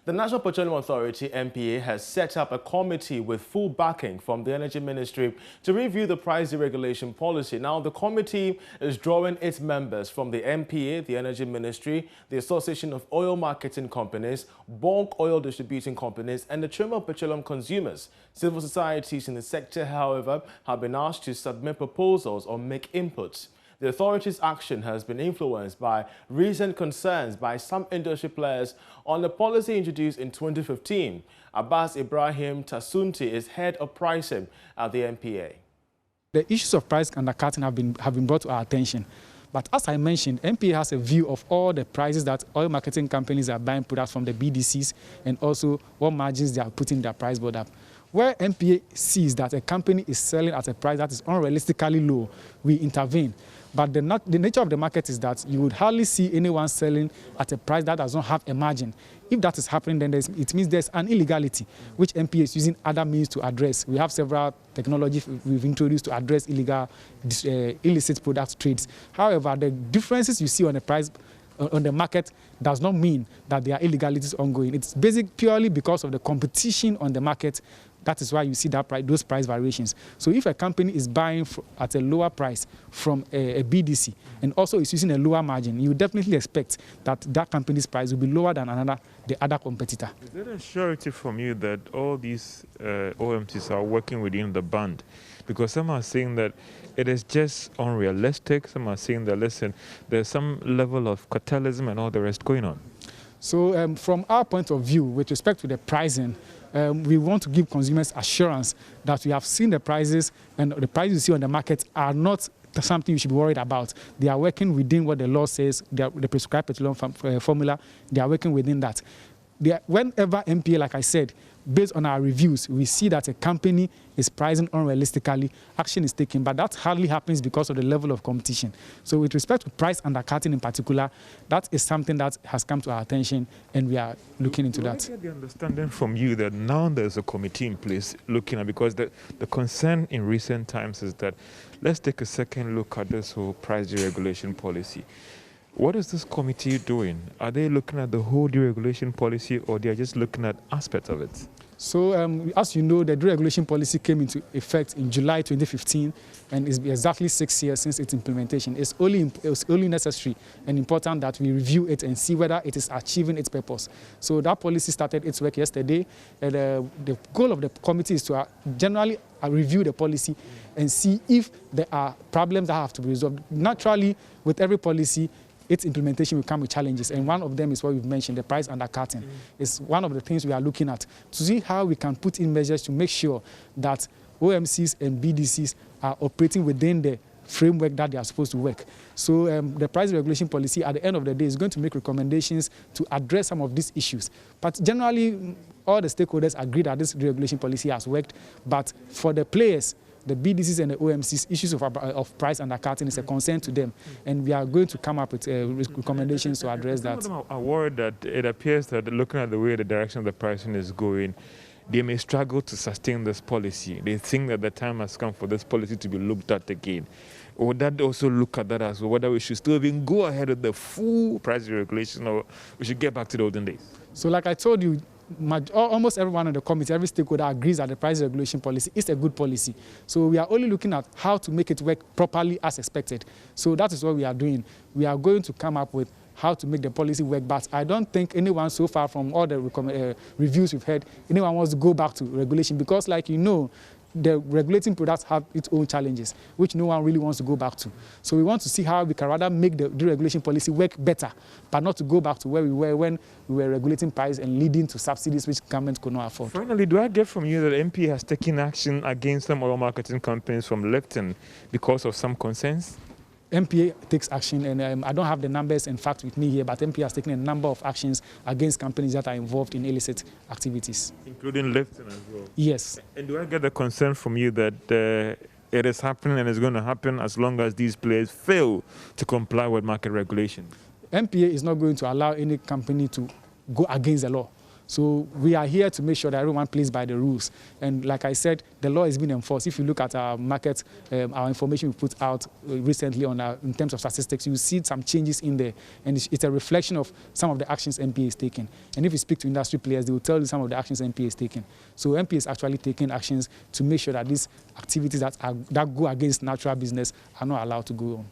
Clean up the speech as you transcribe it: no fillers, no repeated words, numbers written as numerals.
The National Petroleum Authority, NPA, has set up a committee with full backing from the Energy Ministry to review the price deregulation policy. Now, the committee is drawing its members from the NPA, the Energy Ministry, the Association of Oil Marketing Companies, bulk oil distributing companies, and the Chamber of Petroleum Consumers. Civil societies in the sector, however, have been asked to submit proposals or make inputs. The authority's action has been influenced by recent concerns by some industry players on the policy introduced in 2015. Abbas Ibrahim Tasunti is head of pricing at the NPA. The issues of price undercutting have been brought to our attention. But as I mentioned, NPA has a view of all the prices that oil marketing companies are buying products from the BDCs and also what margins they are putting their price board up. Where NPA sees that a company is selling at a price that is unrealistically low, we intervene. But the nature of the market is that you would hardly see anyone selling at a price that does not have a margin. If that is happening, then it means there's an illegality, which NPA is using other means to address. We have several technologies we've introduced to address illicit product trades. However, the differences you see on the price on the market does not mean that there are illegalities ongoing. It's purely because of the competition on the market. That is why you see those price variations. So if a company is buying at a lower price from a BDC and also is using a lower margin, you definitely expect that that company's price will be lower than the other competitor. Is there a surety from you that all these OMCs are working within the band? Because some are saying that it is just unrealistic. Some are saying that, listen, there's some level of cartelism and all the rest going on. So from our point of view, with respect to the pricing, we want to give consumers assurance that we have seen the prices, and the prices you see on the market are not something you should be worried about. They are working within what the law says, the prescribed petroleum formula, they are working within that. Whenever NPA, like I said, based on our reviews, we see that a company is pricing unrealistically, action is taken, but that hardly happens because of the level of competition. So with respect to price undercutting in particular, that is something that has come to our attention, and we are looking into that. I get the understanding from you that now there's a committee in place looking at, because the concern in recent times is that, let's take a second look at this whole price deregulation policy. What is this committee doing? Are they looking at the whole deregulation policy, or they are just looking at aspects of it? So, as you know, the deregulation policy came into effect in July 2015, and it's exactly 6 years since its implementation. It's only necessary and important that we review it and see whether it is achieving its purpose. So that policy started its work yesterday, and the goal of the committee is to generally review the policy and see if there are problems that have to be resolved. Naturally, with every policy, its implementation will come with challenges, and one of them is what we've mentioned, the price undercutting. It's one of the things we are looking at to see how we can put in measures to make sure that OMCs and BDCs are operating within the framework that they are supposed to work. So the price regulation policy at the end of the day is going to make recommendations to address some of these issues. But generally, all the stakeholders agree that this regulation policy has worked, but for the players, the BDCs and the OMCs, issues of price undercutting is a concern to them, and we are going to come up with recommendations to address that. Some of them are worried that it appears that looking at the way the direction of the pricing is going, they may struggle to sustain this policy. They think that the time has come for this policy to be looked at again. Would that also look at that as well, whether we should still even go ahead with the full price regulation, or we should get back to the olden days? So like I told you, almost everyone in the committee, every stakeholder agrees that the price regulation policy is a good policy. So we are only looking at how to make it work properly as expected. So that is what we are doing. We are going to come up with how to make the policy work, but I don't think anyone so far from all the reviews we've heard, anyone wants to go back to regulation, because like you know, the regulating products have its own challenges, which no one really wants to go back to. So we want to see how we can rather make the deregulation policy work better, but not to go back to where we were when we were regulating price and leading to subsidies which government could not afford. Finally, do I get from you that NPA has taken action against some oil marketing companies from lifting because of some concerns? NPA takes action, and I don't have the numbers in fact with me here, but NPA has taken a number of actions against companies that are involved in illicit activities. Including lifting as well? Yes. And do I get the concern from you that it is happening and it's going to happen as long as these players fail to comply with market regulation? NPA is not going to allow any company to go against the law. So we are here to make sure that everyone plays by the rules. And like I said, the law is being enforced. If you look at our market, our information we put out recently in terms of statistics, you see some changes in there. And it's a reflection of some of the actions NPA is taking. And if you speak to industry players, they will tell you some of the actions NPA is taking. So NPA is actually taking actions to make sure that these activities that go against natural business are not allowed to go on.